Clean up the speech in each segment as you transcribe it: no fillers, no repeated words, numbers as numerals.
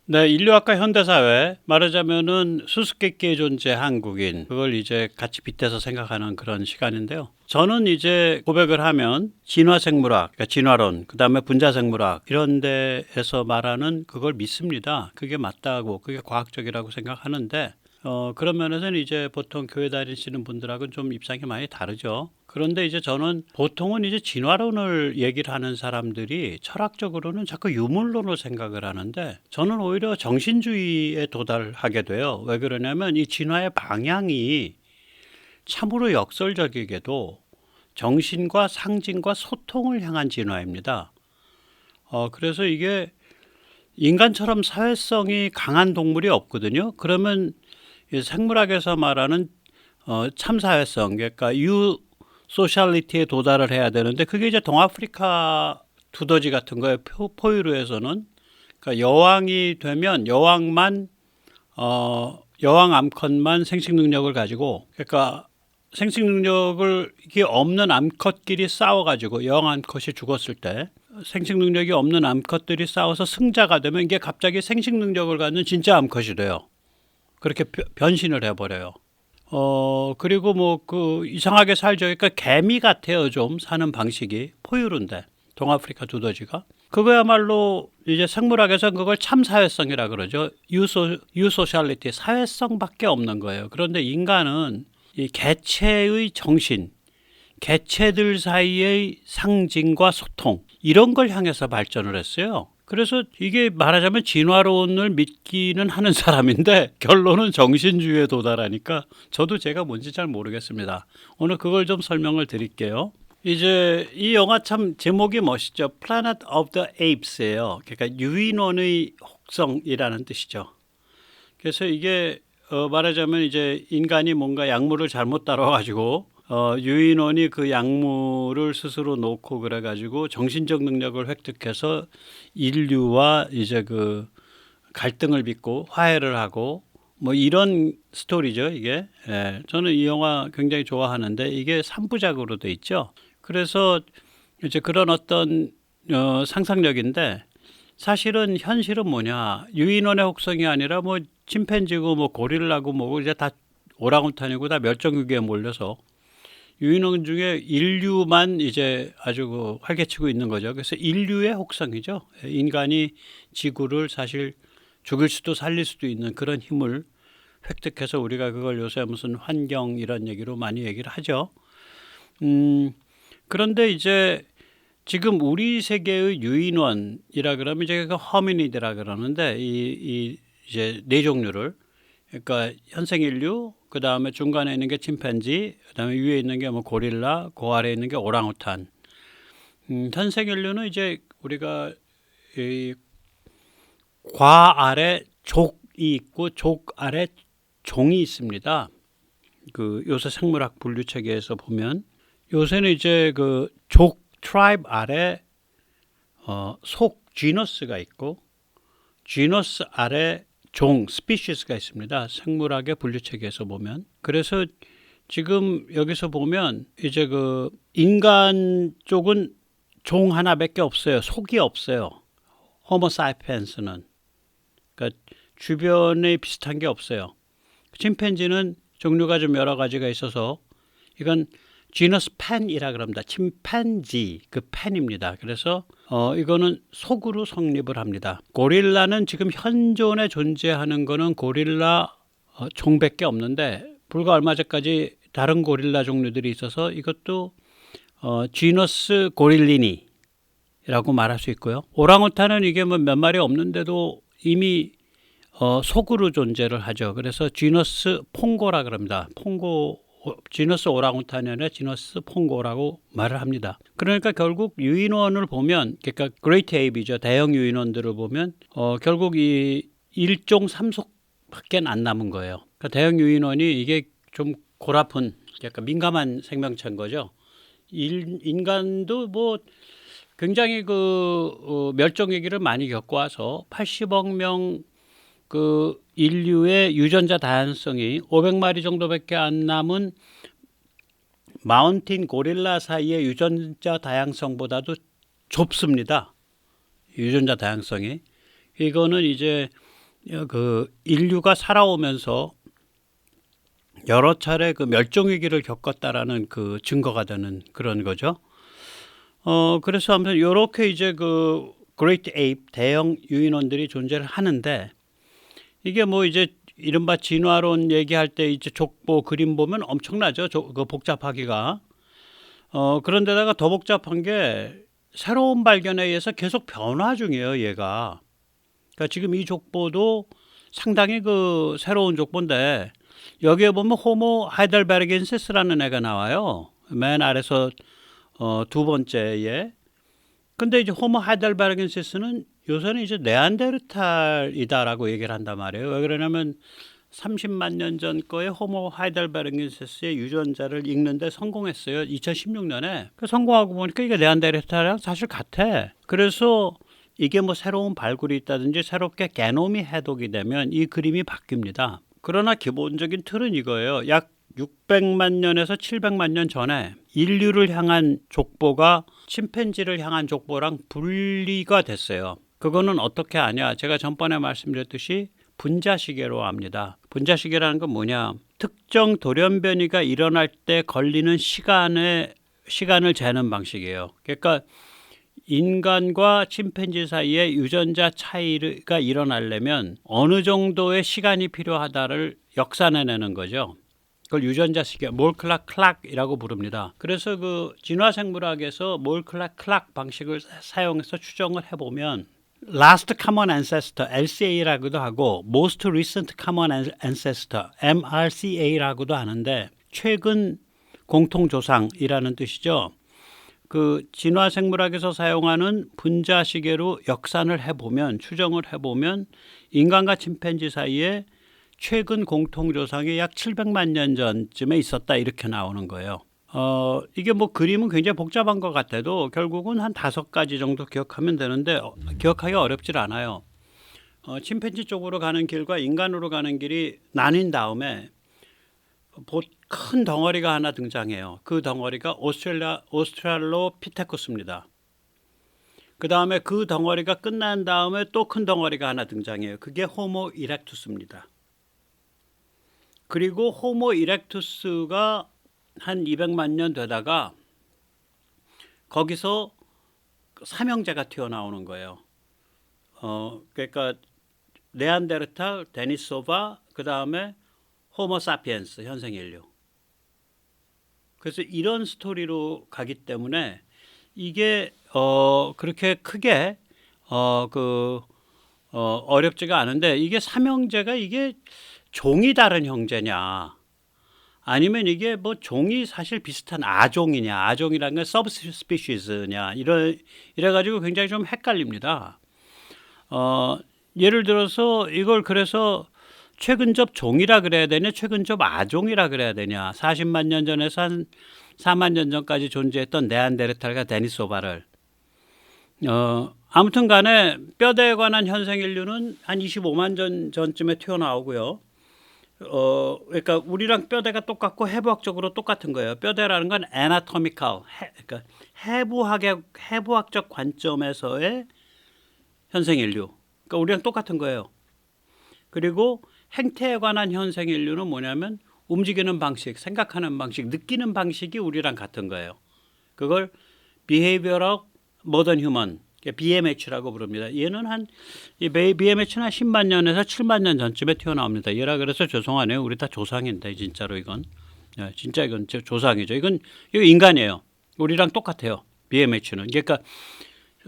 네, 인류학과 현대사회 말하자면은 수수께끼의 존재 한국인 그걸 이제 같이 빗대서 생각하는 그런 시간인데요. 저는 이제 고백을 하면 진화생물학, 그러니까 진화론, 그다음에 분자생물학 이런 데에서 말하는 그걸 믿습니다. 그게 맞다고, 그게 과학적이라고 생각하는데 그런 면에서는 이제 보통 교회 다니시는 분들하고는 좀 입장이 많이 다르죠. 그런데 이제 저는 보통은 이제 진화론을 얘기를 하는 사람들이 철학적으로는 자꾸 유물론을 생각을 하는데 저는 오히려 정신주의에 도달하게 돼요. 왜 그러냐면 이 진화의 방향이 참으로 역설적이게도 정신과 상징과 소통을 향한 진화입니다. 그래서 이게 인간처럼 사회성이 강한 동물이 없거든요. 그러면 이 생물학에서 말하는 참사회성, 그러니까 소셜리티에 도달을 해야 되는데 그게 이제 동아프리카 두더지 같은 거에 포유류에서는 그러니까 여왕이 되면 여왕 암컷만 생식 능력을 가지고 그러니까 생식 능력을 이게 없는 암컷끼리 싸워가지고 여왕 암컷이 죽었을 때 생식 능력이 없는 암컷들이 싸워서 승자가 되면 이게 갑자기 생식 능력을 갖는 진짜 암컷이 돼요. 그렇게 변신을 해버려요. 그리고 뭐 그 이상하게 살죠. 그러니까 개미 같아요. 좀 사는 방식이 포유류인데 동아프리카 두더지가 그거야말로 이제 생물학에서 그걸 참사회성이라 그러죠. 유소셜리티 사회성밖에 없는 거예요. 그런데 인간은 이 개체의 정신, 개체들 사이의 상징과 소통 이런 걸 향해서 발전을 했어요. 그래서 이게 말하자면 진화론을 믿기는 하는 사람인데 결론은 정신주의에 도달하니까 저도 제가 뭔지 잘 모르겠습니다. 오늘 그걸 좀 설명을 드릴게요. 이제 이 영화 참 제목이 멋있죠. Planet of the Apes예요. 그러니까 유인원의 혹성이라는 뜻이죠. 그래서 이게 말하자면 이제 인간이 뭔가 약물을 잘못 따라가지고 유인원이 그 약물을 스스로 놓고 그래가지고 정신적 능력을 획득해서 인류와 이제 그 갈등을 빚고 화해를 하고 뭐 이런 스토리죠 이게. 예, 저는 이 영화 굉장히 좋아하는데 이게 3부작으로 돼 있죠. 그래서 이제 그런 어떤 상상력인데 사실은 현실은 뭐냐 유인원의 혹성이 아니라 뭐 침팬지고 뭐 고릴라고 뭐고 이제 다 오랑우탄이고 다 멸종위기에 몰려서 유인원 중에 인류만 이제 아주 그 활개치고 있는 거죠. 그래서 인류의 혹성이죠. 인간이 지구를 사실 죽일 수도 살릴 수도 있는 그런 힘을 획득해서 우리가 그걸 요새 무슨 환경 이런 얘기로 많이 얘기를 하죠. 그런데 이제 지금 우리 세계의 유인원이라 그러면 이제 그 허미니드라 그러는데 이 이제 네 종류를 그러니까 현생 인류 그 다음에 중간에 있는 게 침팬지 그 다음에 위에 있는 게 뭐 고릴라 그 아래에 있는 게 오랑우탄. 현생 인류는 이제 우리가 이 과 아래 족이 있고 족 아래 종이 있습니다. 그 요새 생물학 분류 체계에서 보면 요새는 이제 그 족 트라이브 아래 속 지너스가 있고 지너스 아래 종 스피시스가 있습니다. 생물학의 분류 체계에서 보면. 그래서 지금 여기서 보면 이제 그 인간 쪽은 종 하나밖에 없어요. 속이 없어요. 호모사피엔스는. 그러니까 주변에 비슷한 게 없어요. 침팬지는 종류가 좀 여러 가지가 있어서 이건 지너스 팬이라 그럽니다. 침팬지 그 팬입니다. 그래서 이거는 속으로 성립을 합니다. 고릴라는 지금 현존에 존재하는 거는 고릴라 종밖에 없는데 불과 얼마 전까지 다른 고릴라 종류들이 있어서 이것도 지너스 고릴리니라고 말할 수 있고요. 오랑우탄은 이게 뭐 몇 마리 없는데도 이미 속으로 존재를 하죠. 그래서 지너스 퐁고라 그럽니다. 퐁고 지너스 오랑우탄이 아니라 지너스 퐁고라고 말을 합니다. 그러니까 결국 유인원을 보면 그러니까 그레이트 에이비죠. 대형 유인원들을 보면 결국 이 1종 3속밖에 안 남은 거예요. 그러니까 대형 유인원이 이게 좀 골아픈 그러니까 민감한 생명체인 거죠. 인간도 뭐 굉장히 그 멸종 위기를 많이 겪어와서 80억 명 그 인류의 유전자 다양성이 500마리 정도밖에 안 남은 마운틴 고릴라 사이의 유전자 다양성보다도 좁습니다. 유전자 다양성이. 이거는 이제 그 인류가 살아오면서 여러 차례 그 멸종 위기를 겪었다라는 그 증거가 되는 그런 거죠. 그래서 아무튼 이렇게 이제 그 그레이트 에이프 대형 유인원들이 존재를 하는데 이게 뭐 이제 이른바 진화론 얘기할 때 이제 족보 그림 보면 엄청나죠. 그 복잡하기가. 그런데다가 더 복잡한 게 새로운 발견에 의해서 계속 변화 중이에요, 얘가. 그러니까 지금 이 족보도 상당히 그 새로운 족보인데 여기에 보면 호모 하이델베르겐시스라는 애가 나와요. 맨 아래서 두 번째에. 근데 이제 호모 하이델베르겐시스는 요새는 이제 네안데르탈이다라고 얘기를 한단 말이에요. 왜 그러냐면 30만 년 전 거의 호모 하이델베르겐시스의 유전자를 읽는데 성공했어요. 2016년에. 성공하고 보니까 이게 네안데르탈이랑 사실 같아. 그래서 이게 뭐 새로운 발굴이 있다든지 새롭게 게놈이 해독이 되면 이 그림이 바뀝니다. 그러나 기본적인 틀은 이거예요. 약 600만 년에서 700만 년 전에 인류를 향한 족보가 침팬지를 향한 족보랑 분리가 됐어요. 그거는 어떻게 아냐? 제가 전번에 말씀드렸듯이 분자시계로 압니다. 분자시계라는 건 뭐냐? 특정 돌연변이가 일어날 때 걸리는 시간을 재는 방식이에요. 그러니까 인간과 침팬지 사이에 유전자 차이가 일어나려면 어느 정도의 시간이 필요하다를 역산해내는 거죠. 그걸 유전자 시계, 몰큘러 클락이라고 부릅니다. 그래서 그 진화생물학에서 몰큘러 클락 방식을 사용해서 추정을 해보면 Last Common Ancestor, LCA라고도 하고 Most Recent Common Ancestor, MRCA라고도 하는데 최근 공통조상이라는 뜻이죠. 그 진화생물학에서 사용하는 분자시계로 역산을 해보면 추정을 해보면 인간과 침팬지 사이에 최근 공통조상이 약 700만 년 전쯤에 있었다 이렇게 나오는 거예요. 이게 뭐 그림은 굉장히 복잡한 것 같아도 결국은 한 5가지 정도 기억하면 되는데 기억하기 어렵질 않아요. 침팬지 쪽으로 가는 길과 인간으로 가는 길이 나뉜 다음에 큰 덩어리가 하나 등장해요. 그 덩어리가 오스트랄로피테쿠스입니다. 그 다음에 그 덩어리가 끝난 다음에 또 큰 덩어리가 하나 등장해요. 그게 호모 이렉투스입니다. 그리고 호모 이렉투스가 한 200만 년 되다가 거기서 삼형제가 튀어나오는 거예요. 그러니까 네안데르탈, 데니소바, 그 다음에 호모 사피엔스, 현생 인류. 그래서 이런 스토리로 가기 때문에 이게 그렇게 크게 어렵지가 않은데 이게 삼형제가 이게 종이 다른 형제냐 아니면 이게 뭐 종이 사실 비슷한 아종이냐 아종이라는 건 서브스피시스냐 이래가지고 굉장히 좀 헷갈립니다. 예를 들어서 이걸 그래서 최근접 종이라 그래야 되냐 최근접 아종이라 그래야 되냐 40만 년 전에서 한 4만 년 전까지 존재했던 네안데르탈과 데니소바를 아무튼 간에 뼈대에 관한 현생 인류는 한 25만 년 전쯤에 튀어나오고요. 그러니까 우리랑 뼈대가 똑같고 해부학적으로 똑같은 거예요. 뼈대라는 건 anatomical, 그러니까 해부학적 관점에서의 현생 인류. 그러니까 우리랑 똑같은 거예요. 그리고 행태에 관한 현생 인류는 뭐냐면 움직이는 방식, 생각하는 방식, 느끼는 방식이 우리랑 같은 거예요. 그걸 Behavioral Modern Human, BMH라고 부릅니다. 얘는 BMH는 한 10만 년에서 7만 년 전쯤에 튀어나옵니다. 얘라 그래서 죄송하네요. 우리 다 조상인데 진짜로 이건. 진짜 이건 조상이죠. 이거 인간이에요. 우리랑 똑같아요. BMH는. 그러니까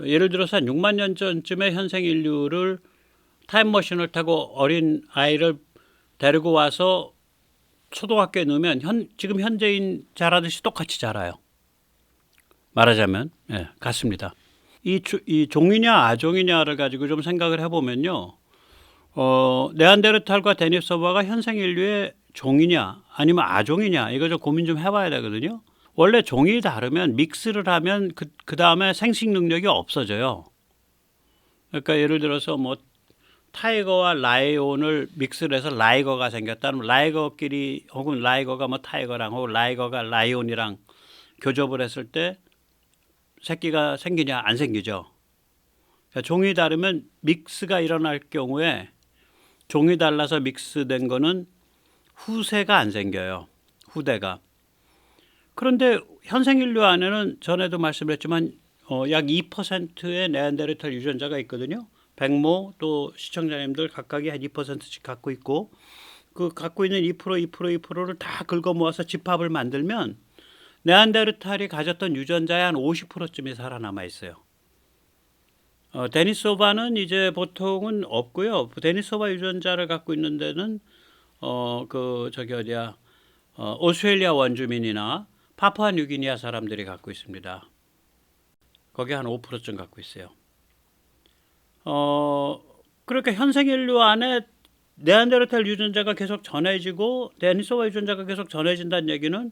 예를 들어서 한 6만 년 전쯤에 현생 인류를 타임머신을 타고 어린 아이를 데리고 와서 초등학교에 넣으면 지금 현재인 자라듯이 똑같이 자라요. 말하자면 같습니다. 이 종이냐 아종이냐를 가지고 좀 생각을 해보면요. 네안데르탈과 데니소바가 현생 인류의 종이냐 아니면 아종이냐 이거 좀 고민 좀 해봐야 되거든요. 원래 종이 다르면 믹스를 하면 그 다음에 생식 능력이 없어져요. 그러니까 예를 들어서 뭐 타이거와 라이온을 믹스를 해서 라이거가 생겼다면 라이거끼리 혹은 라이거가 뭐 타이거랑 혹은 라이거가 라이온이랑 교접을 했을 때 새끼가 생기냐 안 생기죠. 그러니까 종이 다르면 믹스가 일어날 경우에 종이 달라서 믹스된 거는 후세가 안 생겨요. 후대가. 그런데 현생 인류 안에는 전에도 말씀드렸지만 약 2%의 네안데르탈 유전자가 있거든요. 백모 또 시청자님들 각각이 한 2%씩 갖고 있고 그 갖고 있는 2%를 다 긁어 모아서 집합을 만들면 네안데르탈이 가졌던 유전자의 한 50%쯤이 살아남아 있어요. 데니소바는 이제 보통은 없고요. 데니소바 유전자를 갖고 있는 데는 오스트레일리아 원주민이나 파푸아뉴기니아 사람들이 갖고 있습니다. 거기 한 5%쯤 갖고 있어요. 그렇게 현생 인류 안에 네안데르탈 유전자가 계속 전해지고 데니소바 유전자가 계속 전해진다는 얘기는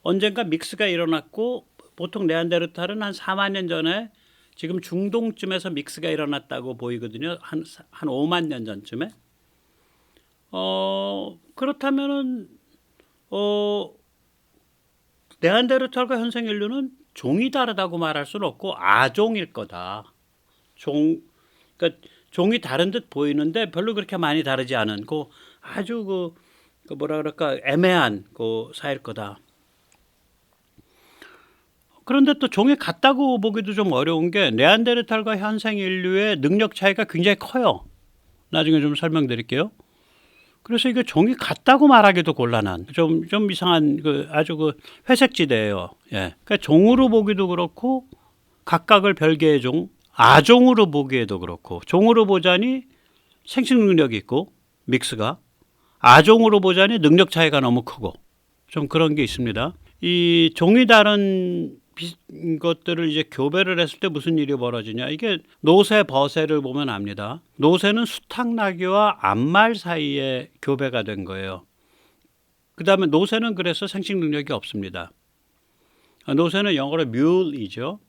언젠가 믹스가 일어났고 보통 네안데르탈은 한 4만 년 전에 지금 중동쯤에서 믹스가 일어났다고 보이거든요. 한 5만 년 전쯤에. 그렇다면은 네안데르탈과 현생 인류는 종이 다르다고 말할 수는 없고 아종일 거다. 그러니까 종이 다른 듯 보이는데 별로 그렇게 많이 다르지 않은 아주 뭐라 그럴까 애매한 사이일 거다. 그런데 또 종이 같다고 보기도 좀 어려운 게 네안데르탈과 현생 인류의 능력 차이가 굉장히 커요. 나중에 좀 설명드릴게요. 그래서 이게 종이 같다고 말하기도 곤란한 좀 이상한 아주 회색지대예요. 예. 그러니까 종으로 보기도 그렇고 각각을 별개의 종, 아종으로 보기에도 그렇고 종으로 보자니 생식 능력이 있고 믹스가 아종으로 보자니 능력 차이가 너무 크고 좀 그런 게 있습니다. 이 종이 다른 것들을 이제 교배를 했을 때 무슨 일이 벌어지냐. 이게 노새 버새를 보면 압니다. 노새는 수탉나귀와 암말 사이에 교배가 된 거예요. 그 다음에 노새는 그래서 생식 능력이 없습니다. 노새는 영어로 mule이죠.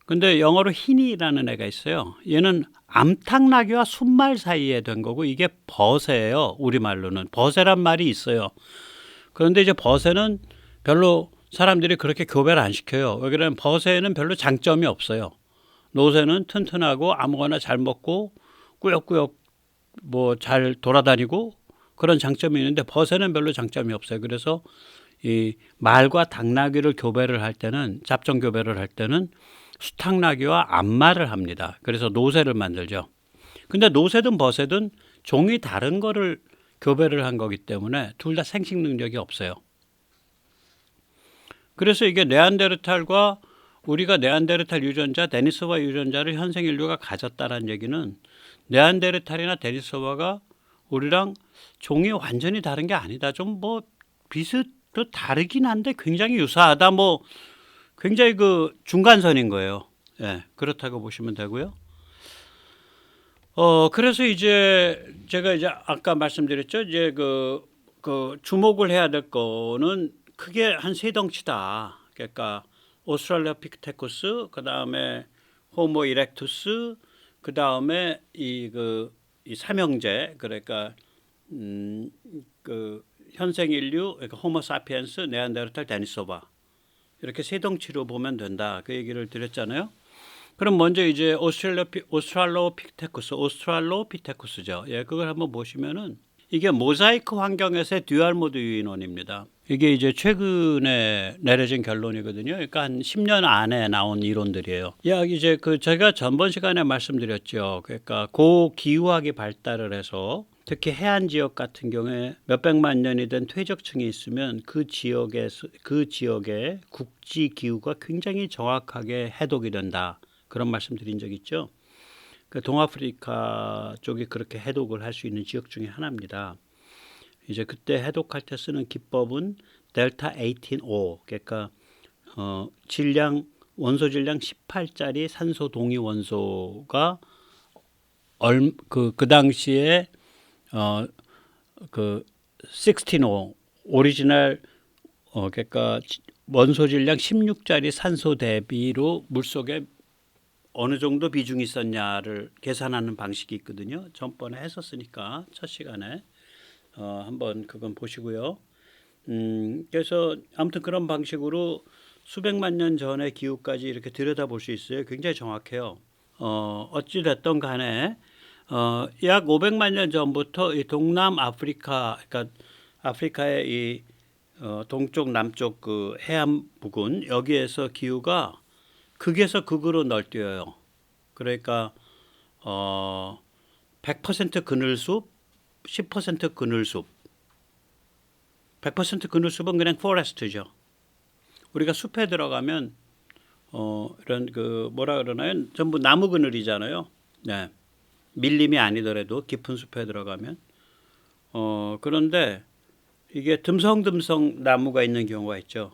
근데 영어로 흰이라는 애가 있어요. 얘는 암탉나귀와 순말 사이에 된 거고 이게 버새예요. 우리말로는 버새란 말이 있어요. 그런데 이제 버새는 별로 사람들이 그렇게 교배를 안 시켜요. 왜 그러냐면 버새는 별로 장점이 없어요. 노새는 튼튼하고 아무거나 잘 먹고 꾸역꾸역 잘 돌아다니고 그런 장점이 있는데 버새는 별로 장점이 없어요. 그래서 이 말과 닭나귀를 교배를 할 때는 잡종 교배를 할 때는 수탉나귀와 암말을 합니다. 그래서 노새를 만들죠. 근데 노새든 버새든 종이 다른 거를 교배를 한 거기 때문에 둘 다 생식 능력이 없어요. 그래서 이게 네안데르탈과 우리가 네안데르탈 유전자, 데니소바 유전자를 현생 인류가 가졌다는 얘기는 네안데르탈이나 데니소바가 우리랑 종이 완전히 다른 게 아니다. 좀 비슷도 다르긴 한데 굉장히 유사하다. 굉장히 중간선인 거예요. 예, 그렇다고 보시면 되고요. 그래서 이제 제가 아까 말씀드렸죠. 이제 주목을 해야 될 거는 크게 한 세 덩치다. 그러니까 오스트랄로피테쿠스, 그 다음에 호모 이렉투스, 그 다음에 이 삼형제, 그러니까 현생 인류, 그러니까 호모 사피엔스, 네안데르탈, 데니소바 이렇게 세 덩치로 보면 된다. 그 얘기를 드렸잖아요. 그럼 먼저 이제 오스트랄로피테쿠스죠. 예, 그걸 한번 보시면은 이게 모자이크 환경에서의 듀얼 모드 유인원입니다. 이게 이제 최근에 내려진 결론이거든요. 그러니까 한 10년 안에 나온 이론들이에요. 이제 제가 전번 시간에 말씀드렸죠. 그러니까 고기후학이 발달을 해서 특히 해안 지역 같은 경우에 몇백만 년이 된 퇴적층이 있으면 그 지역의 국지 기후가 굉장히 정확하게 해독이 된다. 그런 말씀 드린 적 있죠. 동아프리카 쪽이 그렇게 해독을 할 수 있는 지역 중에 하나입니다. 이제 그때 해독할 때 쓰는 기법은 델타 18O, 그러니까 원소 질량 18짜리 산소 동위 원소가 그 당시에 16O 오리지널 그러니까 원소 질량 16짜리 산소 대비로 물속에 어느 정도 비중이 있었냐를 계산하는 방식이 있거든요. 전번에 했었으니까 첫 시간에 한번 그건 보시고요. 그래서 아무튼 그런 방식으로 수백만 년 전의 기후까지 이렇게 들여다볼 수 있어요. 굉장히 정확해요. 어찌 됐든 간에 약 500만 년 전부터 이 동남 아프리카, 그러니까 아프리카의 이 동쪽 남쪽 그 해안 부근 여기에서 기후가 극에서 극으로 널뛰어요. 그러니까 100% 그늘숲, 10% 그늘숲. 100% 그늘숲은 그냥 포레스트죠. 우리가 숲에 들어가면 이런 그 뭐라 그러나요? 전부 나무 그늘이잖아요. 네. 밀림이 아니더라도 깊은 숲에 들어가면 그런데 이게 듬성듬성 나무가 있는 경우가 있죠.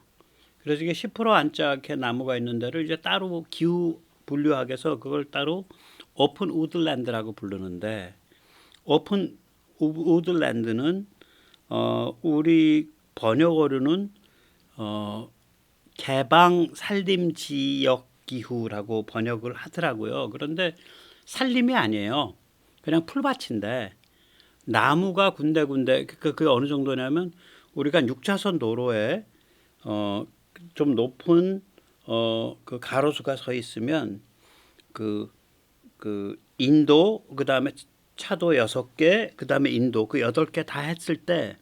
그래서 이게 10% 안짝에 나무가 있는 데를 이제 따로 기후 분류학에서 그걸 따로 오픈 우드랜드라고 부르는데 오픈 우드랜드는 우리 번역어로는 개방 산림 지역 기후라고 번역을 하더라고요. 그런데 산림이 아니에요. 그냥 풀밭인데 나무가 군데군데 그게 어느 정도냐면 우리가 6차선 도로에 좀 높은 그 가로수가 서 있으면 그 인도 그다음에 차도 6개 그다음에 인도 그 8개 다 했을 때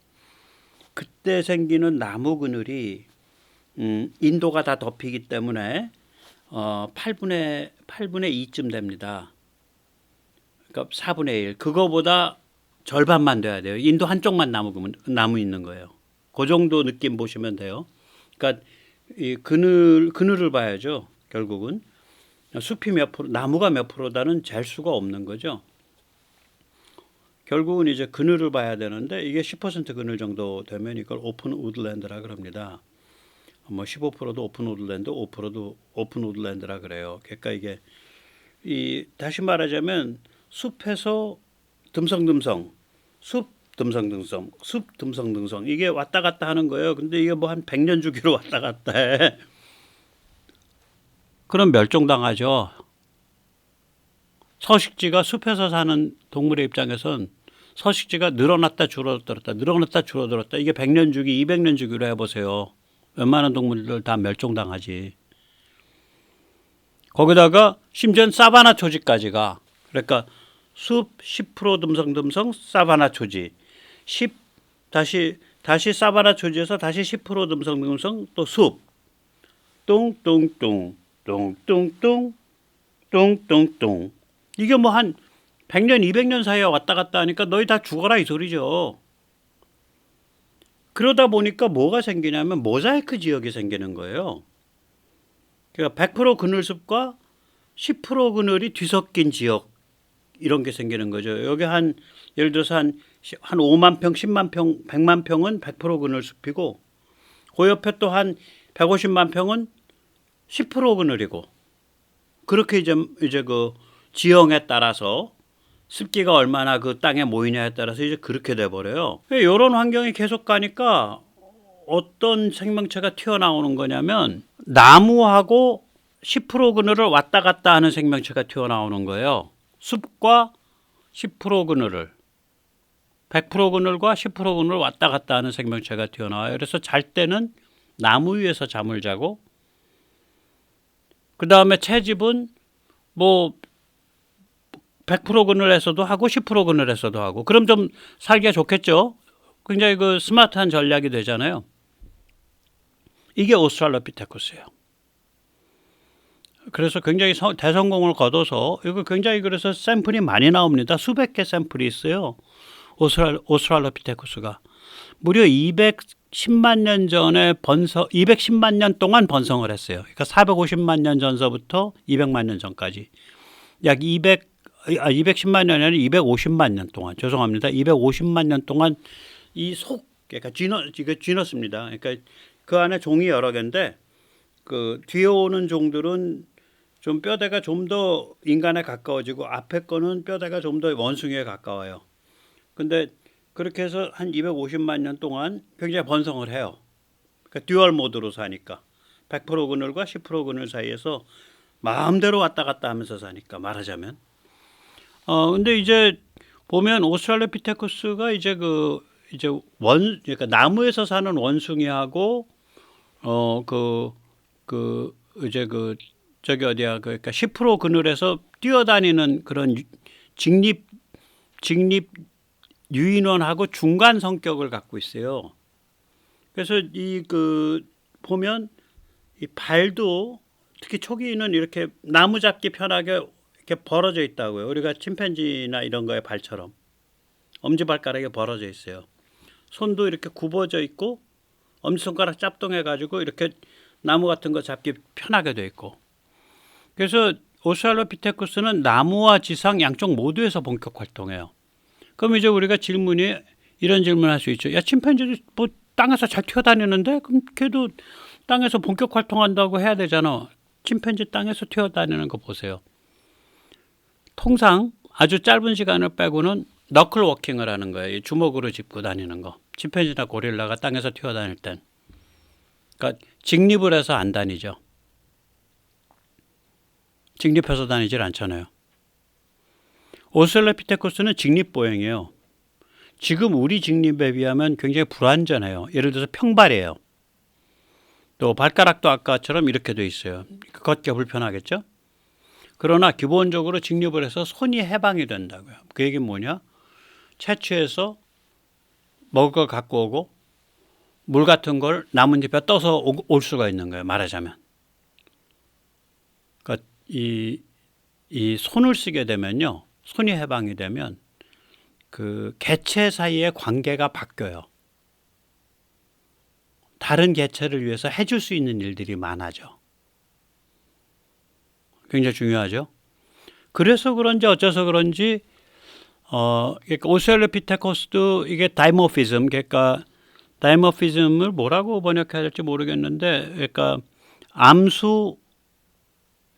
그때 생기는 나무 그늘이 인도가 다 덮이기 때문에 8분의 2쯤 됩니다. 그러니까 4분의 1. 그거보다 절반만 돼야 돼요. 인도 한쪽만 나무 있는 거예요. 그 정도 느낌 보시면 돼요. 그러니까 이 그늘을 봐야죠. 결국은 숲이 몇 프로, 나무가 몇 프로다는 잴 수가 없는 거죠. 결국은 이제 그늘을 봐야 되는데 이게 10% 그늘 정도 되면 이걸 오픈 우드랜드라 그럽니다. 뭐 15%도 오픈 우드랜드, 5%도 오픈 우드랜드라 그래요. 그러니까 이게 다시 말하자면 숲에서 듬성듬성, 숲 듬성듬성 이게 왔다 갔다 하는 거예요. 근데 이게 뭐 한 100년 주기로 왔다 갔다 해. 그럼 멸종당하죠. 서식지가 숲에서 사는 동물의 입장에선 서식지가 늘어났다 줄어들었다 늘어났다 줄어들었다 이게 100년 주기 200년 주기로 해보세요. 웬만한 동물들 다 멸종당하지. 거기다가 심지어는 사바나 초지까지가 그러니까 숲 10% 듬성듬성 사바나 초지 10 다시 사바나 초지에서 다시 10% 듬성듬성 또 숲 똥똥똥 똥똥똥 똥똥똥 이게 뭐 한 100년 200년 사이에 왔다 갔다 하니까 너희 다 죽어라 이 소리죠. 그러다 보니까 뭐가 생기냐면 모자이크 지역이 생기는 거예요. 그러니까 100% 그늘숲과 10% 그늘이 뒤섞인 지역 이런 게 생기는 거죠. 여기 예를 들어서 한 5만 평, 10만 평, 100만 평은 100% 그늘숲이고 그 옆에 또 한 150만 평은 10% 그늘이고 그렇게 이제 그 지형에 따라서 습기가 얼마나 그 땅에 모이냐에 따라서 이제 그렇게 돼 버려요. 이런 환경이 계속 가니까 어떤 생명체가 튀어나오는 거냐면 나무하고 10% 그늘을 왔다 갔다 하는 생명체가 튀어나오는 거예요. 숲과 10% 그늘을 100% 그늘과 10% 그늘을 왔다 갔다 하는 생명체가 튀어나와요. 그래서 잘 때는 나무 위에서 잠을 자고 그 다음에 채집은 뭐 100% 그늘에서도 하고 10% 그늘에서도 하고 그럼 좀 살기가 좋겠죠. 굉장히 그 스마트한 전략이 되잖아요. 이게 오스트랄로피테쿠스예요. 그래서 굉장히 대성공을 거둬서 이거 굉장히 그래서 샘플이 많이 나옵니다. 수백 개 샘플이 있어요. 오스트랄로피테쿠스가 무려 210만 년 전에 210만 년 동안 번성을 했어요. 그러니까 450만 년 전서부터 200만 년 전까지 약 210만 년이 아니라 250만 년 동안 죄송합니다. 250만 년 동안 그러니까 쥐너스입니다. 그러니까 그 안에 종이 여러 개인데 그 뒤에 오는 종들은 좀 뼈대가 좀 더 인간에 가까워지고 앞에 거는 뼈대가 좀 더 원숭이에 가까워요. 근데 그렇게 해서 한 250만 년 동안 굉장히 번성을 해요. 그러니까 듀얼 모드로 사니까 100% 그늘과 10% 그늘 사이에서 마음대로 왔다 갔다 하면서 사니까 말하자면. 근데 이제 보면 오스트랄로피테쿠스가 그러니까 나무에서 사는 원숭이하고 저기 어디야 그러니까 10% 그늘에서 뛰어다니는 그런 직립 직립 유인원하고 중간 성격을 갖고 있어요. 그래서 이 그 보면 이 발도 특히 초기는 이렇게 나무 잡기 편하게 이렇게 벌어져 있다고요. 우리가 침팬지나 이런 거의 발처럼 엄지발가락이 벌어져 있어요. 손도 이렇게 굽어져 있고 엄지손가락 짭동해 가지고 이렇게 나무 같은 거 잡기 편하게 돼 있고. 그래서 오스트랄로피테쿠스는 나무와 지상 양쪽 모두에서 본격 활동해요. 그럼 이제 우리가 이런 질문을 할 수 있죠. 야, 침팬지도 뭐 땅에서 잘 튀어다니는데 그럼 걔도 땅에서 본격 활동한다고 해야 되잖아. 침팬지 땅에서 튀어다니는 거 보세요. 통상 아주 짧은 시간을 빼고는 너클 워킹을 하는 거예요. 주먹으로 짚고 다니는 거. 침팬지나 고릴라가 땅에서 튀어다닐 땐. 그러니까 직립을 해서 안 다니죠. 직립해서 다니질 않잖아요. 오스트랄로피테쿠스는 직립보행이에요. 지금 우리 직립에 비하면 굉장히 불완전해요. 예를 들어서 평발이에요. 또 발가락도 아까처럼 이렇게 돼 있어요. 걷기가 불편하겠죠? 그러나 기본적으로 직립을 해서 손이 해방이 된다고요. 그 얘기는 뭐냐? 채취해서 먹을 걸 갖고 오고 물 같은 걸 나뭇잎에 떠서 올 수가 있는 거예요. 말하자면. 그러니까 이 손을 쓰게 되면요. 손이 해방이 되면 그 개체 사이의 관계가 바뀌어요. 다른 개체를 위해서 해줄 수 있는 일들이 많아져. 굉장히 중요하죠. 그래서 그런지 어째서 그런지 그러니까 오스트랄로피테쿠스도 이게 다이모피즘, 그러니까 다이모피즘을 뭐라고 번역해야 될지 모르겠는데, 그러니까 암수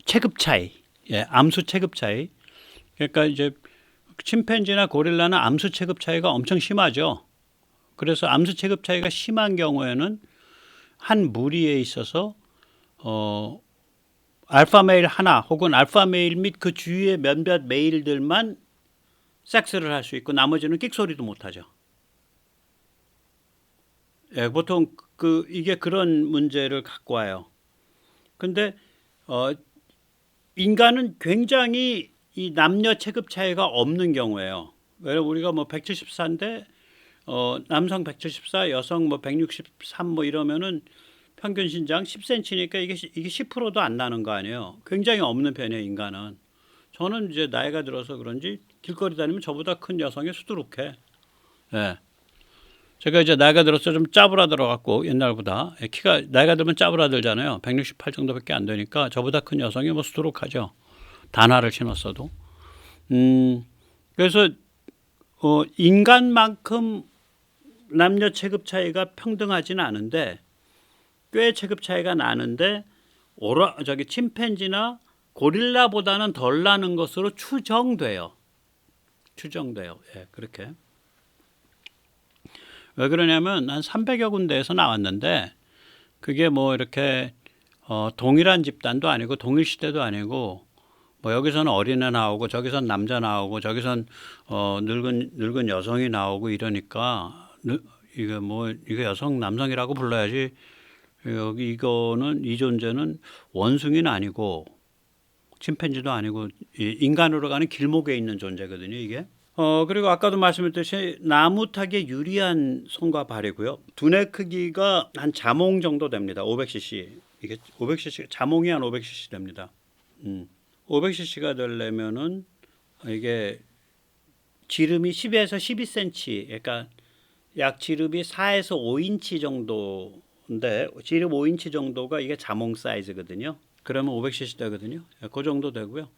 체급 차이, 암수 체급 차이. 그러니까 이제 침팬지나 고릴라는 암수 체급 차이가 엄청 심하죠. 그래서 암수 체급 차이가 심한 경우에는 한 무리에 있어서 알파 메일 하나 혹은 알파 메일 및 그 주위의 몇몇 메일들만 섹스를 할 수 있고 나머지는 끽소리도 못하죠. 보통 이게 그런 문제를 갖고 와요. 근데 인간은 굉장히 이 남녀 체급 차이가 없는 경우예요. 왜냐면 우리가 뭐 174인데 남성 174, 여성 뭐 163 뭐 이러면은 평균 신장 10cm니까 이게 10%도 안 나는 거 아니에요. 굉장히 없는 편이에요, 인간은. 저는 이제 나이가 들어서 그런지 길거리 다니면 저보다 큰 여성이 수두룩해. 예. 제가 이제 나이가 들어서 좀 짜부라들어 갖고 옛날보다 키가 나이가 들면 짜부라들잖아요. 168 정도밖에 안 되니까 저보다 큰 여성이 뭐 수두룩하죠. 단화를 신었어도. 그래서 인간만큼 남녀 체급 차이가 평등하지는 않은데 꽤 체급 차이가 나는데 침팬지나 고릴라보다는 덜 나는 것으로 추정돼요. 예, 그렇게. 왜 그러냐면 한 300여 군데에서 나왔는데 그게 뭐 이렇게 동일한 집단도 아니고 동일 시대도 아니고 뭐 여기서는 어린애 나오고 저기선 남자 나오고 저기선 늙은 여성이 나오고 이러니까 이거 여성 남성이라고 불러야지. 이 존재는 원숭이는 아니고 침팬지도 아니고 인간으로 가는 길목에 있는 존재거든요, 이게. 그리고 아까도 말씀드렸듯이 나무 타기에 유리한 손과 발이고요. 두뇌 크기가 한 자몽 정도 됩니다. 500cc. 이게 500cc, 자몽이 한 500cc 됩니다. 500cc가 되려면은 이게 지름이 10에서 12cm, 그러니까 약 지름이 4에서 5인치 정도인데 지름 5인치 정도가 이게 자몽 사이즈거든요. 그러면 500cc 되거든요. 그 정도 되고요.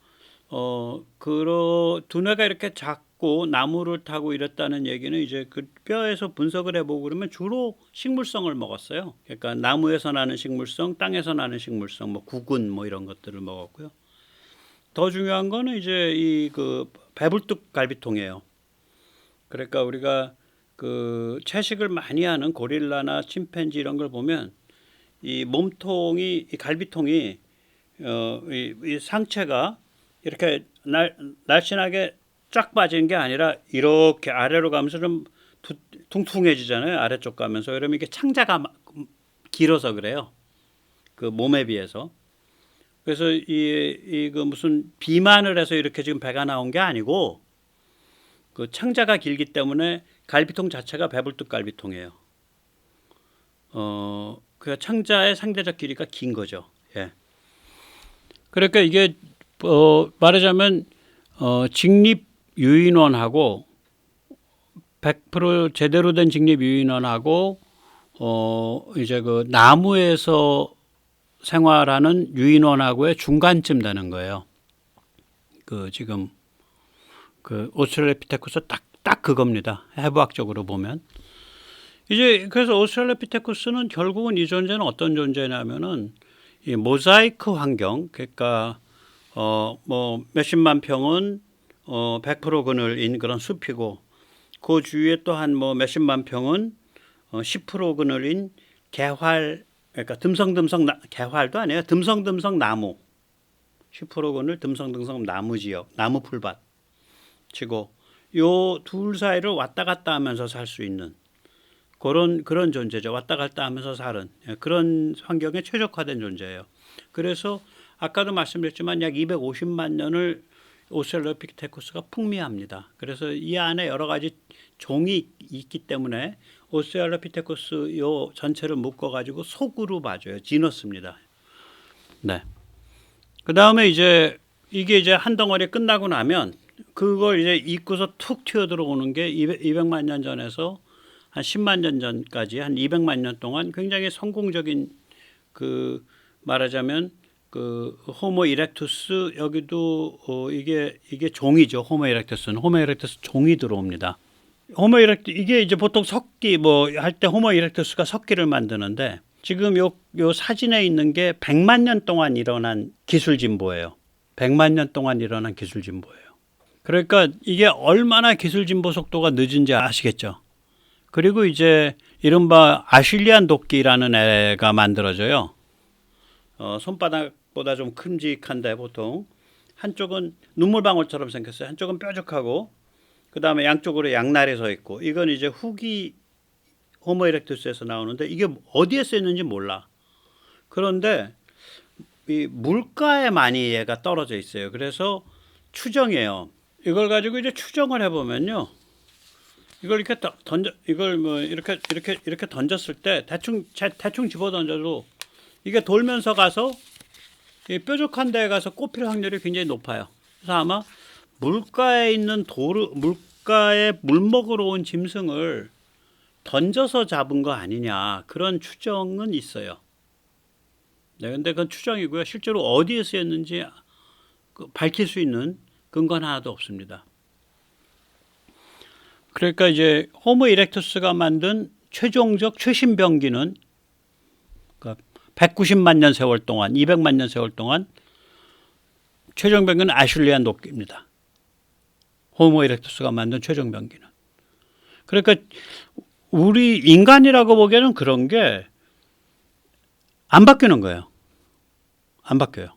두뇌가 이렇게 작고 나무를 타고 이랬다는 얘기는 이제 그 뼈에서 분석을 해보고 그러면 주로 식물성을 먹었어요. 그러니까 나무에서 나는 식물성, 땅에서 나는 식물성, 뭐 구근 뭐 이런 것들을 먹었고요. 더 중요한 거는 이제 그 배불뚝 갈비통이에요. 그러니까 우리가 그 채식을 많이 하는 고릴라나 침팬지 이런 걸 보면 이 몸통이 이 갈비통이 이 상체가 이렇게 날씬하게 쫙 빠지는 게 아니라 이렇게 아래로 가면서 좀 퉁퉁해지잖아요. 아래쪽 가면서 그러면 이게 창자가 길어서 그래요. 그 몸에 비해서. 그래서 그 무슨 비만을 해서 이렇게 지금 배가 나온 게 아니고 그 창자가 길기 때문에 갈비통 자체가 배불뚝 갈비통이에요. 그 창자의 상대적 길이가 긴 거죠. 예. 그러니까 이게 말하자면 직립 유인원하고 100% 제대로 된 직립 유인원하고 이제 그 나무에서 생활하는 유인원하고의 중간쯤 되는 거예요. 그 지금 그 오스트랄로피테쿠스 딱 그겁니다. 해부학적으로 보면. 이제 그래서 오스트랄로피테쿠스는 결국은 이 존재는 어떤 존재냐면은 이 모자이크 환경, 그러니까 뭐 몇십만 평은 100% 그늘인 그런 숲이고, 그 주위에 또한 뭐 몇십만 평은 10% 그늘인 개활, 그러니까 듬성듬성 개활도 아니에요. 듬성듬성 나무, 10% 그늘 듬성듬성 나무 지역, 나무 풀밭 치고 요 둘 사이를 왔다 갔다 하면서 살 수 있는 그런 존재죠. 왔다 갔다 하면서 사는 그런 환경에 최적화된 존재예요. 그래서 아까도 말씀드렸지만 약 250만 년을 오스트랄로피테쿠스가 풍미합니다. 그래서 이 안에 여러 가지 종이 있기 때문에 오스트랄로피테쿠스 요 전체를 묶어가지고 속으로 봐줘요. 지너스입니다. 네. 그 다음에 이제 이게 이제 한 덩어리 끝나고 나면 그걸 이제 입고서 툭 튀어 들어오는 게 200만 년 전에서 한 10만 년 전까지 한 200만 년 동안 굉장히 성공적인 그 말하자면 그 호모 이렉투스 여기도 이게 종이죠. 호모 이렉투스 종이 들어옵니다. 호모 이렉투 이게 이제 보통 석기 뭐 할 때 호모 이렉투스가 석기를 만드는데 지금 요 사진에 있는 게 100만 년 동안 일어난 기술 진보예요. 100만 년 동안 일어난 기술 진보예요. 그러니까 이게 얼마나 기술 진보 속도가 늦은지 아시겠죠? 그리고 이제 이른바 아실리안 도끼라는 애가 만들어져요. 손바닥보다 좀 큼직한데 보통 한쪽은 눈물방울처럼 생겼어요. 한쪽은 뾰족하고 그 다음에 양쪽으로 양날이 서 있고 이건 이제 후기 호모 이렉투스에서 나오는데 이게 어디에 쓰였는지 몰라. 그런데 이 물가에 많이 얘가 떨어져 있어요. 그래서 추정해요. 이걸 가지고 이제 추정을 해보면요. 이걸 이렇게 던져 이걸 뭐 이렇게 던졌을 때 대충 집어 던져도 이게 돌면서 가서 이 뾰족한 데에 가서 꼽힐 확률이 굉장히 높아요. 그래서 아마 물가에 있는 물가에 물 먹으러 온 짐승을 던져서 잡은 거 아니냐 그런 추정은 있어요. 네, 근데 그건 추정이고요. 실제로 어디에 쓰였는지 밝힐 수 있는 근거는 하나도 없습니다. 그러니까 이제 호모 이렉투스가 만든 최종적 최신 병기는 190만 년 세월 동안, 200만 년 세월 동안 최종 병기는 아슐리안 도끼입니다. 호모 이렉투스가 만든 최종 병기는. 그러니까 우리 인간이라고 보기에는 그런 게 안 바뀌는 거예요. 안 바뀌어요.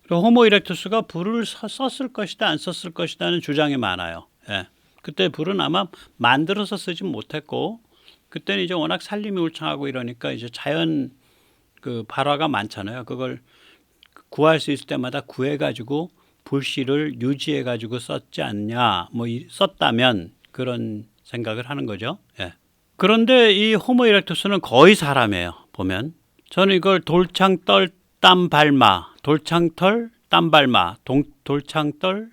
그리고 호모 이렉투스가 불을 썼을 것이다, 안 썼을 것이다는 주장이 많아요. 예. 그때 불은 아마 만들어서 쓰지 못했고, 그때는 이제 워낙 산림이 울창하고 이러니까 이제 자연 그 발화가 많잖아요. 그걸 구할 수 있을 때마다 구해가지고 불씨를 유지해가지고 썼지 않냐, 뭐 썼다면 그런 생각을 하는 거죠. 예. 그런데 이 호모 이렉투스는 거의 사람이에요. 보면 저는 이걸 돌창떨 땀발마, 돌창털 땀발마, 돌창떨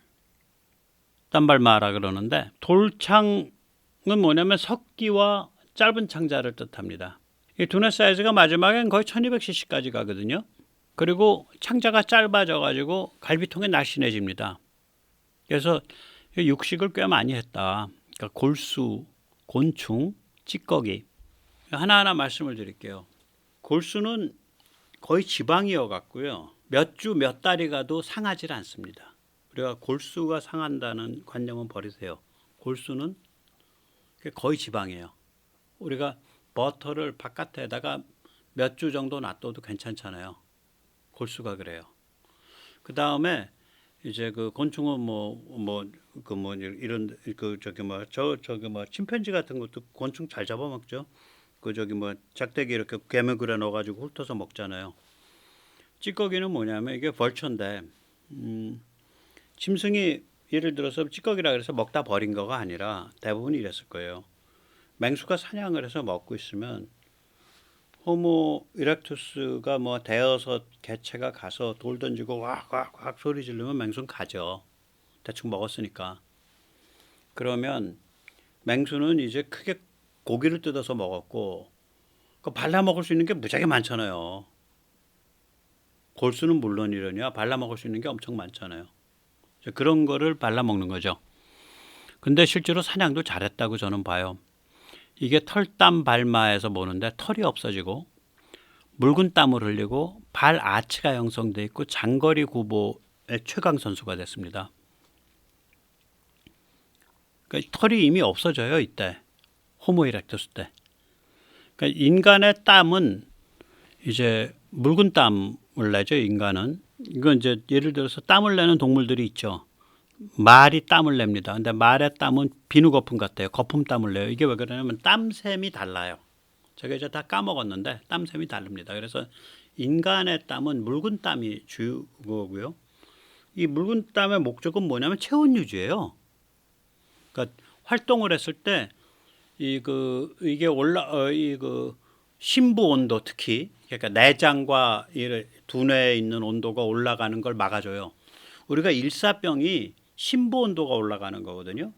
땀발마라 그러는데 돌창은 뭐냐면 석기와 짧은 창자를 뜻합니다. 이 두뇌 사이즈가 마지막엔 거의 1200cc까지 가거든요. 그리고 창자가 짧아져 가지고 갈비통에 날씬해집니다. 그래서 육식을 꽤 많이 했다. 그러니까 골수, 곤충, 찌꺼기 하나하나 말씀을 드릴게요. 골수는 거의 지방이어 갖고요. 몇 주 몇 달이 가도 상하질 않습니다. 우리가 골수가 상한다는 관념은 버리세요. 골수는 거의 지방이에요. 우리가 버터를 바깥에다가 몇 주 정도 놔둬도 괜찮잖아요. 골수가 그래요. 그 다음에 이제 그 곤충은 이런 침팬지 같은 것도 곤충 잘 잡아먹죠. 작대기 이렇게 괴물그려 넣어가지고 훑어서 먹잖아요. 찌꺼기는 뭐냐면 이게 벌처인데 짐승이 예를 들어서 찌꺼기라 그래서 먹다 버린 거가 아니라 대부분 이랬을 거예요. 맹수가 사냥을 해서 먹고 있으면 호모 이렉투스가 뭐 대여섯 개체가 가서 돌 던지고 왁왁왁 소리 지르면 맹수는 가죠. 대충 먹었으니까. 그러면 맹수는 이제 크게 고기를 뜯어서 먹었고 그 발라 먹을 수 있는 게 무지하게 많잖아요. 골수는 물론이려냐 발라 먹을 수 있는 게 엄청 많잖아요. 그런 거를 발라 먹는 거죠. 근데 실제로 사냥도 잘했다고 저는 봐요. 이게 털땀 발마에서 보는데 털이 없어지고 묽은 땀을 흘리고 발 아치가 형성돼 있고 장거리 구보의 최강 선수가 됐습니다. 그러니까 털이 이미 없어져요 이때 호모 이렉투스 때. 그러니까 인간의 땀은 이제 묽은 땀을 내죠 인간은. 이건 이제 예를 들어서 땀을 내는 동물들이 있죠. 말이 땀을 냅니다. 근데 말의 땀은 비누 거품 같아요. 거품 땀을 내요. 이게 왜 그러냐면 땀샘이 달라요. 제가 이제 다 까먹었는데 땀샘이 다릅니다. 그래서 인간의 땀은 묽은 땀이 주고요. 이 묽은 땀의 목적은 뭐냐면 체온 유지예요. 그러니까 활동을 했을 때 이게 심부 온도 특히 그러니까 내장과 두뇌에 있는 온도가 올라가는 걸 막아줘요. 우리가 일사병이 심부 온도가 올라가는 거거든요.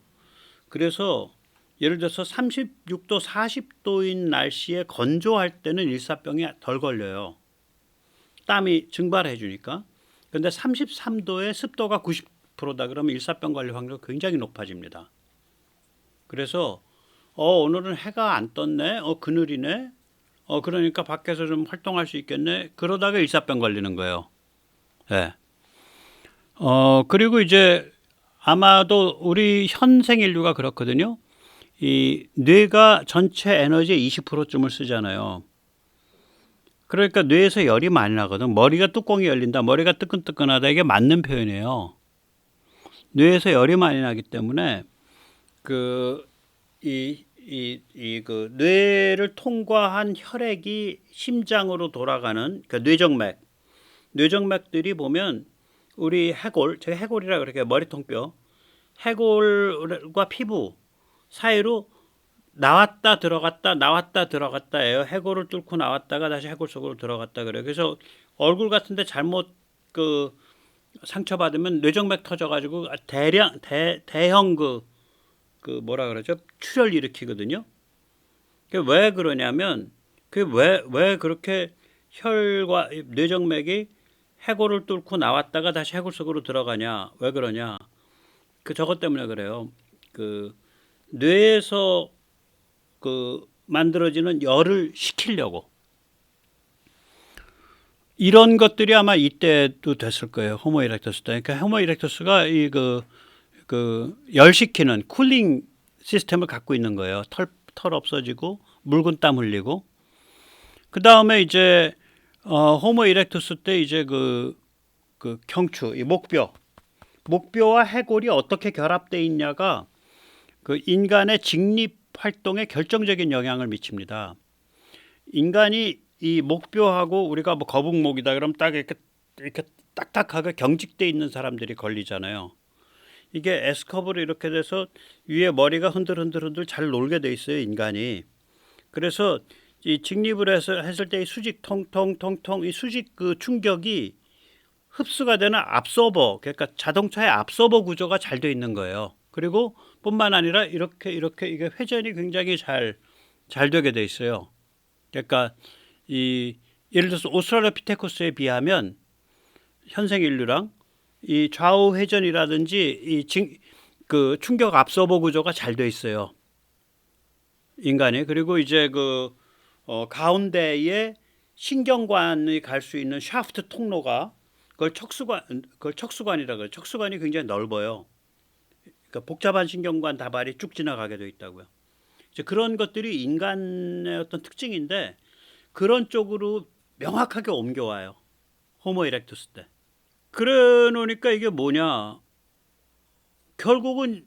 그래서 예를 들어서 36도, 40도인 날씨에 건조할 때는 일사병이 덜 걸려요. 땀이 증발해 주니까. 그런데 33도에 습도가 90%다 그러면 일사병 관리 확률이 굉장히 높아집니다. 그래서 오늘은 해가 안 떴네. 그늘이네. 그러니까 밖에서 좀 활동할 수 있겠네. 그러다가 일사병 걸리는 거예요. 네. 그리고 이제 아마도 우리 현생 인류가 그렇거든요. 이 뇌가 전체 에너지의 20%쯤을 쓰잖아요. 그러니까 뇌에서 열이 많이 나거든. 머리가 뚜껑이 열린다. 머리가 뜨끈뜨끈하다. 이게 맞는 표현이에요. 뇌에서 열이 많이 나기 때문에 그 뇌를 통과한 혈액이 심장으로 돌아가는 그 뇌정맥들이 보면 우리 해골, 제가 해골이라 그렇게 머리통뼈, 해골과 피부 사이로 나왔다 들어갔다예요. 해골을 뚫고 나왔다가 다시 해골 속으로 들어갔다 그래요. 그래서 얼굴 같은데 잘못 상처받으면 뇌정맥 터져가지고 대형 뭐라 그러죠? 출혈 일으키거든요. 왜 그러냐면 왜 그렇게 혈과 뇌정맥이 해골을 뚫고 나왔다가 다시 해골 속으로 들어가냐? 왜 그러냐? 저것 때문에 그래요. 뇌에서 만들어지는 열을 식히려고. 이런 것들이 아마 이때도 됐을 거예요. 호모 이렉투스 때. 그러니까 호모 이렉투스가 열식히는 쿨링 시스템을 갖고 있는 거예요. 털 없어지고 묽은 땀 흘리고. 그 다음에 이제 호모 이렉투스 때 이제 경추, 이 목뼈와 해골이 어떻게 결합되어 있냐가 인간의 직립 활동에 결정적인 영향을 미칩니다. 인간이 이 목뼈하고 우리가 뭐 거북목이다 그러면 딱 이렇게 딱딱하게 경직돼 있는 사람들이 걸리잖아요. 이게 S커브로 이렇게 돼서 위에 머리가 흔들흔들 잘 놀게 돼 있어요 인간이. 그래서 이 직립을 했을 때 이 수직 통통통통 이 수직 충격이 흡수가 되는 압소버, 그러니까 자동차의 압소버 구조가 잘 돼 있는 거예요. 그리고 뿐만 아니라 이렇게 이게 회전이 굉장히 잘 되게 돼 있어요. 그러니까 예를 들어서 오스트랄로피테쿠스에 비하면 현생 인류랑 이 좌우 회전이라든지 충격 압소버 구조가 잘 돼 있어요. 인간이. 그리고 이제 가운데에 신경관이 갈 수 있는 샤프트 통로가 그걸 척수관이라고 해요. 척수관이 굉장히 넓어요. 그러니까 복잡한 신경관 다발이 쭉 지나가게 되어 있다고요. 이제 그런 것들이 인간의 어떤 특징인데 그런 쪽으로 명확하게 옮겨와요. 호모 이렉투스 때. 그래 놓으니까 이게 뭐냐? 결국은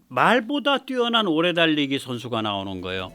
말보다 뛰어난 오래 달리기 선수가 나오는 거예요.